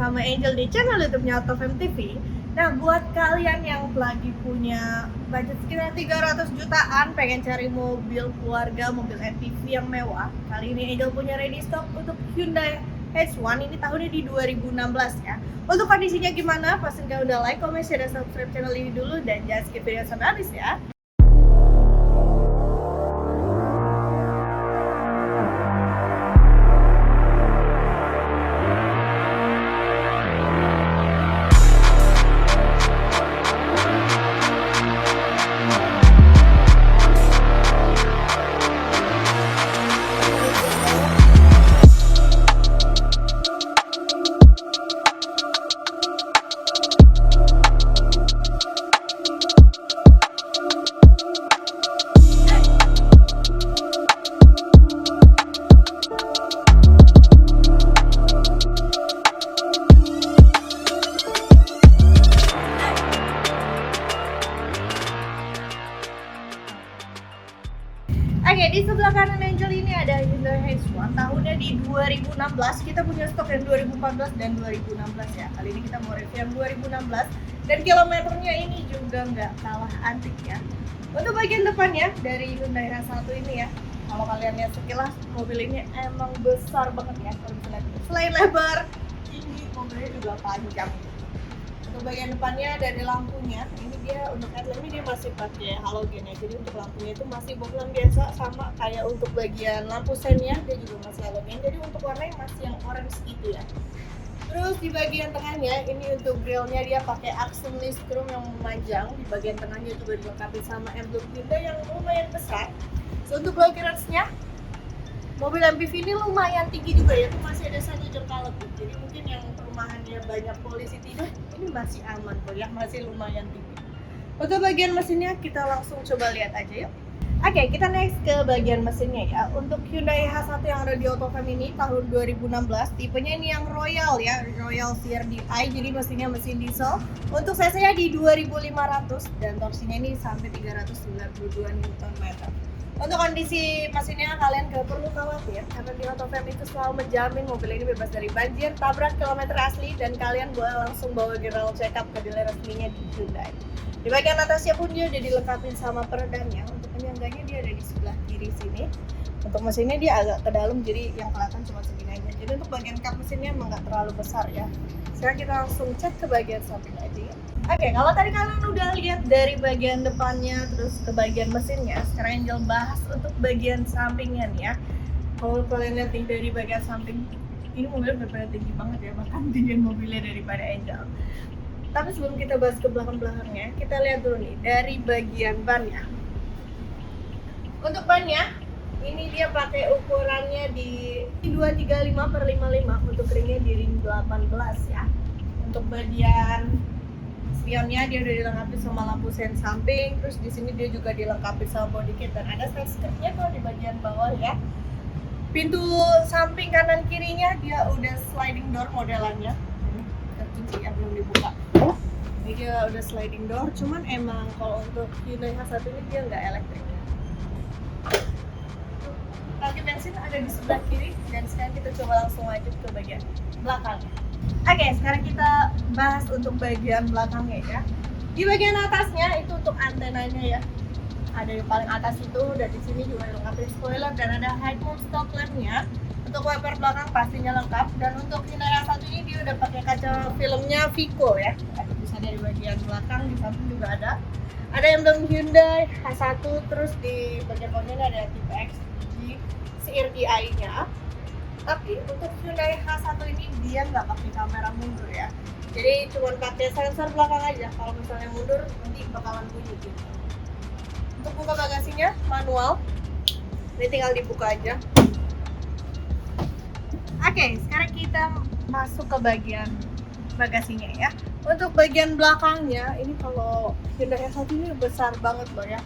sama Angel di channel YouTube-nya Autofam TV. Nah, buat kalian yang lagi punya budget sekitar 300 jutaan, pengen cari mobil keluarga, mobil MPV yang mewah, kali ini Angel punya ready stock untuk Hyundai H1. Ini tahunnya di 2016 ya. Untuk kondisinya gimana? Pastiin kalian udah like, comment, share, dan subscribe channel ini dulu, dan jangan skip video sampai habis ya. Oke, di sebelah kanan Angel ini ada Hyundai H1, tahunnya di 2016. Kita punya stok yang 2014 dan 2016 ya. Kali ini kita mau review yang 2016, dan kilometernya ini juga nggak kalah antik ya. Untuk bagian depannya dari Hyundai H1 ini ya, kalau kalian lihat sekilas, mobil ini emang besar banget ya. Kalau bisa lihat, selain lebar, tinggi, mobilnya juga panjang. Untuk bagian depannya dari lampunya, ini dia untuk headlamp ini dia masih pakai halogen ya. Jadi untuk lampunya itu masih bohlam biasa, sama kayak untuk bagian lampu sennya dia juga masih halogen. Jadi untuk warnanya masih yang orange gitu ya. Terus di bagian tengahnya ini untuk grillnya dia pakai aksen listrum yang memanjang. Di bagian tengahnya juga dilengkapi sama emblem Hyundai yang lumayan besar. So, untuk block nya, mobil MPV ini lumayan tinggi juga ya, itu masih ada 1 jengkal lebih. Jadi mungkin yang perumahannya banyak polisi tidur, ini masih aman kok ya, masih lumayan tinggi. Untuk bagian mesinnya kita langsung coba lihat aja yuk. Oke, kita next ke bagian mesinnya ya. Untuk Hyundai H1 yang ada di Autofam ini tahun 2016, tipenya ini yang Royal ya, Royal CRDI, jadi mesinnya mesin diesel. Untuk cc-nya di 2500 dan torsinya ini sampai 392 Nm. Untuk kondisi mesinnya kalian gak perlu khawatir, karena di Autofam itu selalu menjamin mobil ini bebas dari banjir, tabrak, kilometer asli, dan kalian boleh langsung bawa general check up ke dealer resminya di Hyundai. Di bagian atasnya pun dia udah dilengkapi sama peredamnya. Untuk penyangganya dia ada di sebelah kiri sini. Untuk mesinnya dia agak ke dalam, jadi yang kelihatan cuma segini aja. Jadi untuk bagian kap mesinnya emang gak terlalu besar ya. Sekarang kita langsung cek ke bagian samping aja ya. Oke, kalau tadi kalian udah lihat dari bagian depannya terus ke bagian mesinnya, sekarang Angel bahas untuk bagian sampingnya nih ya. Kalau kalian lihat dari bagian samping, ini mobilnya benar-benar tinggi banget ya, bahkan tinggian mobilnya daripada Angel. Tapi sebelum kita bahas ke belakang-belakangnya, kita lihat dulu nih dari bagian bannya. Untuk bannya, ini dia pakai ukurannya di 235/55, untuk ringnya di ring 18 ya. Untuk bagian spionnya dia udah dilengkapi sama lampu sen samping, terus di sini dia juga dilengkapi sama body kit dan ada side skirtnya kalau di bagian bawah ya. Pintu samping kanan kirinya dia udah sliding door modelannya. Terkunci ya, belum dibuka. Ini dia udah sliding door, cuman emang kalau untuk Hyundai H1 ini dia nggak elektrik. Tangki bensin ada di sebelah kiri, dan sekarang kita coba langsung lanjut ke bagian belakangnya. Oke, sekarang kita bahas untuk bagian belakangnya ya. Di bagian atasnya itu untuk antenanya ya. Ada yang paling atas itu, dan di sini juga dilengkapi spoiler dan ada head mount stop lamp-nya. Untuk wiper belakang pastinya lengkap, dan untuk Hyundai H1 ini dia udah pakai kaca filmnya Vico ya. Bisa dari bagian belakang, di samping juga ada. Ada emblem Hyundai H1, terus di bagian bawahnya ada tipe X di CRDI-nya. Tapi untuk Hyundai H1 ini dia nggak pakai kamera mundur ya. Jadi cuma pakai sensor belakang aja. Kalau misalnya mundur nanti bakalan bunyi gitu. Untuk buka bagasinya manual. Ini tinggal dibuka aja. Oke, sekarang kita masuk ke bagian bagasinya ya. Untuk bagian belakangnya ini kalau Hyundai H1 ini besar banget loh ya.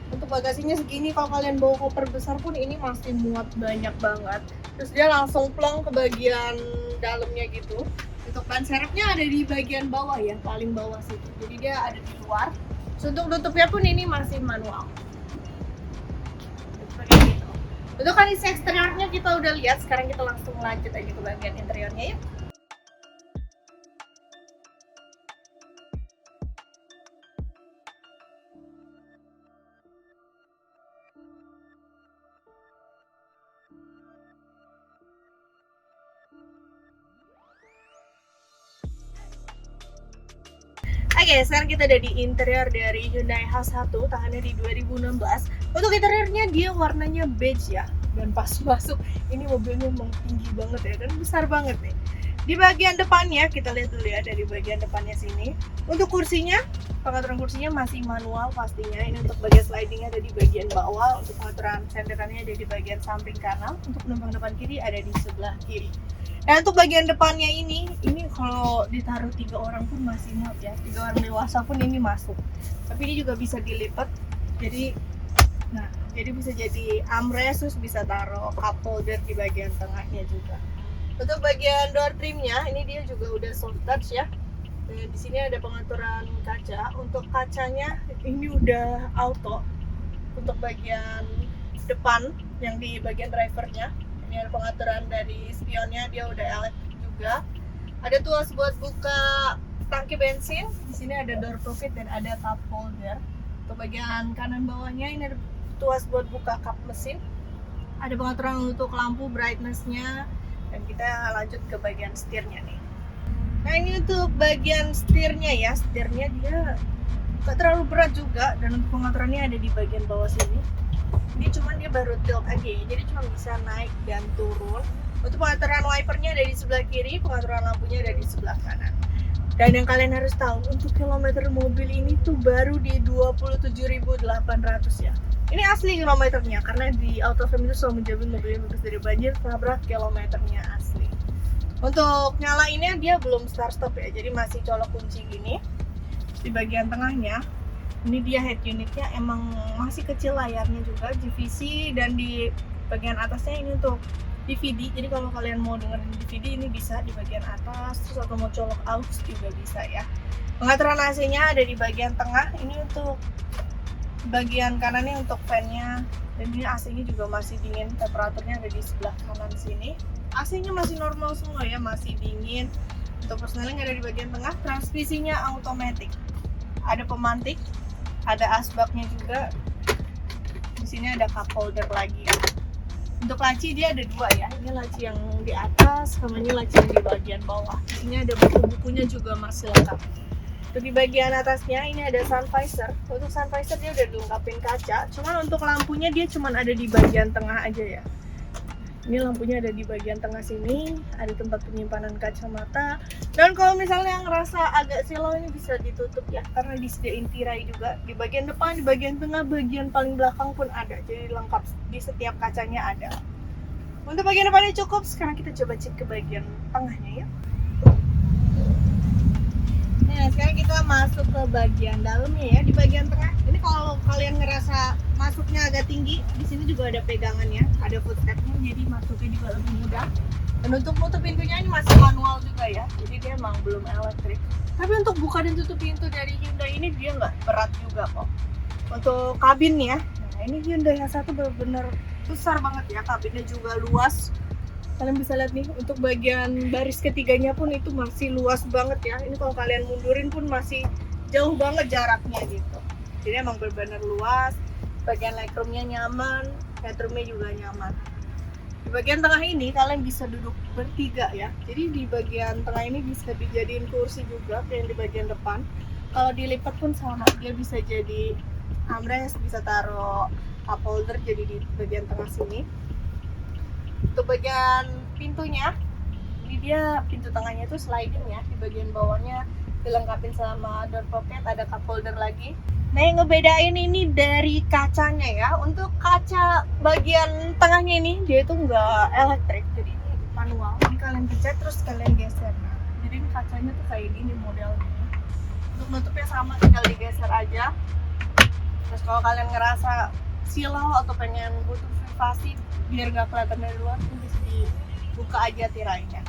Untuk bagasinya segini, kalau kalian bawa koper besar pun ini masih muat banyak banget. Terus dia langsung plong ke bagian dalamnya gitu. Untuk ban serepnya ada di bagian bawah ya, paling bawah situ. Jadi dia ada di luar. Terus untuk tutupnya pun ini masih manual. Seperti gitu. Untuk kondisi eksteriornya kita udah lihat, sekarang kita langsung lanjut aja ke bagian interiornya ya. Oke, sekarang kita ada di interior dari Hyundai H1, tahunnya di 2016. Untuk interiornya dia warnanya beige ya. Dan pas masuk, ini mobilnya memang tinggi banget ya, dan besar banget nih. Di bagian depannya, kita lihat dulu ya dari bagian depannya sini. Untuk kursinya, pengaturan kursinya masih manual pastinya. Ini untuk bagian slidingnya ada di bagian bawah. Untuk pengaturan senderannya ada di bagian samping kanan. Untuk penumpang depan kiri ada di sebelah kiri. Nah, untuk bagian depannya ini kalau ditaruh 3 orang pun masih muat ya. 3 orang dewasa pun ini masuk. Tapi ini juga bisa dilipat. Jadi bisa jadi armrest, terus bisa taruh cup holder di bagian tengahnya juga. Untuk bagian door trimnya, ini dia juga udah soft touch ya. Dan di sini ada pengaturan kaca. Untuk kacanya ini udah auto. Untuk bagian depan yang di bagian drivernya, ini ada pengaturan dari spionnya, dia udah elektrik juga. Ada tuas buat buka tangki bensin. Di sini ada door pocket dan ada cup holder. Untuk bagian kanan bawahnya ini ada tuas buat buka kap mesin. Ada pengaturan untuk lampu brightness-nya. Dan kita lanjut ke bagian setirnya nih. Nah, ini untuk bagian setirnya ya. Setirnya dia gak terlalu berat juga. Dan untuk pengaturannya ada di bagian bawah sini. Ini cuman dia baru tilt aja ya, jadi cuma bisa naik dan turun. Untuk pengaturan wipernya ada di sebelah kiri, pengaturan lampunya ada di sebelah kanan. Dan yang kalian harus tahu, untuk kilometer mobil ini tuh baru di 27.800 ya. Ini asli kilometernya, karena di Autofam itu selalu menjamin mobilnya bebas dari banjir, tabrak kilometernya asli. Untuk nyalainnya dia belum start stop ya, jadi masih colok kunci gini. Di bagian tengahnya, ini dia head unitnya, emang masih kecil layarnya juga, GVC, dan di bagian atasnya ini untuk DVD. Jadi kalau kalian mau dengerin DVD ini bisa di bagian atas, terus atau mau colok aux juga bisa ya. Pengaturan AC-nya ada di bagian tengah. Ini untuk bagian kanannya untuk fan-nya, dan ini AC-nya juga masih dingin. Temperaturnya ada di sebelah kanan sini. AC-nya masih normal semua ya, masih dingin. Untuk persneling ada di bagian tengah. Transmisinya automatic. Ada pemantik, ada asbaknya juga. Di sini ada cup holder lagi ya. Untuk laci dia ada 2 ya. Ini laci yang di atas, sama ini laci yang di bagian bawah. Di sini ada buku-bukunya juga masih lengkap. Untuk di bagian atasnya ini ada sun visor. Untuk sun visor dia udah dilengkapin kaca. Cuman untuk lampunya dia cuman ada di bagian tengah aja ya. Ini lampunya ada di bagian tengah sini, ada tempat penyimpanan kacamata. Dan kalau misalnya ngerasa agak silau ini bisa ditutup ya, karena disediain tirai juga. Di bagian depan, di bagian tengah, bagian paling belakang pun ada. Jadi lengkap, di setiap kacanya ada. Untuk bagian depannya cukup, sekarang kita coba cek ke bagian tengahnya ya. Nah, sekarang kita masuk ke bagian dalamnya ya. Di bagian tengah, ini kalau kalian ngerasa masuknya agak tinggi, di sini juga ada pegangannya, ada footstepnya, jadi masuknya juga lebih mudah. Dan untuk nutup pintunya ini masih manual juga ya, jadi dia emang belum elektrik. Tapi untuk buka dan tutup pintu dari Hyundai ini dia nggak berat juga kok. Untuk kabinnya, nah ini Hyundai H1 benar-benar besar banget ya, kabinnya juga luas. Kalian bisa lihat nih, untuk bagian baris ketiganya pun itu masih luas banget ya. Ini kalau kalian mundurin pun masih jauh banget jaraknya gitu. Jadi emang benar-benar luas. Bagian legroomnya nyaman, headroomnya juga nyaman. Di bagian tengah ini kalian bisa duduk bertiga ya. Jadi di bagian tengah ini bisa dijadiin kursi juga kayak yang di bagian depan. Kalau dilipat pun sama, dia bisa jadi armrest, bisa taruh cup holder jadi di bagian tengah sini. Untuk bagian pintunya, ini dia pintu tengahnya itu sliding ya. Di bagian bawahnya dilengkapin sama door pocket, ada cup holder lagi. Nah, yang ngebedain ini dari kacanya ya. Untuk kaca bagian tengahnya ini dia itu nggak elektrik, jadi ini manual. Ini kalian pencet terus kalian geser. Nah, jadi ini kacanya tuh kayak gini modelnya. Untuk nutupnya sama, tinggal digeser aja. Terus kalau kalian ngerasa silau atau pengen butuh privasi biar nggak kelihatan dari luar, bisa dibuka aja tirainya.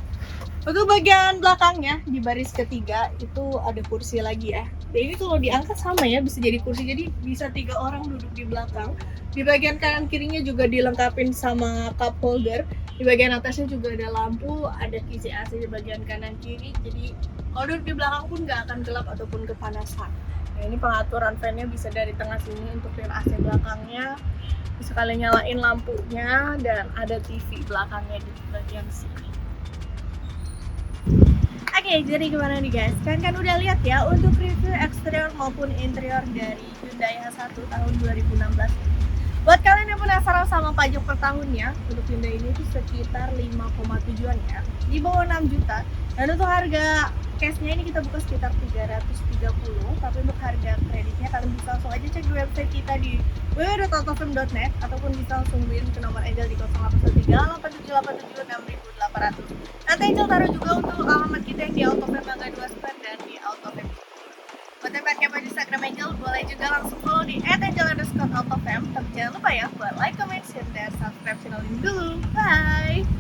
Untuk bagian belakangnya di baris ketiga itu ada kursi lagi ya. Dan ini kalau diangkat sama ya, bisa jadi kursi, jadi bisa 3 orang duduk di belakang. Di bagian kanan kirinya juga dilengkapin sama cup holder. Di bagian atasnya juga ada lampu, ada kisi AC di bagian kanan kiri. Jadi kalau duduk di belakang pun nggak akan gelap ataupun kepanasan. Nah, ini pengaturan fan-nya bisa dari tengah sini untuk fan AC belakangnya. Bisa kalian nyalain lampunya dan ada TV belakangnya di bagian sini. Oke, Oke, jadi gimana nih guys? Kan udah lihat ya untuk review eksterior maupun interior dari Hyundai H1 tahun 2016 ini. Buat kalian yang penasaran sama pajak per tahunnya, untuk Hyundai ini tuh sekitar 5,7-an ya, di bawah 6 juta. Dan untuk harga cashnya ini kita buka sekitar 330, tapi untuk harga kreditnya kalian bisa langsung aja cek di website kita di www.autofm.net ataupun bisa langsung hubungin ke nomor Angel di 0813 8787 6800. Nanti Angel taruh juga untuk alamat kita yang di Autofm Mangga 2 Square dan di Autofm. Buat yang pengen kepo di Instagram Angel, boleh juga langsung follow di @angel_autofm. Tapi jangan lupa ya buat like, comment, share, dan subscribe channel ini dulu. Bye!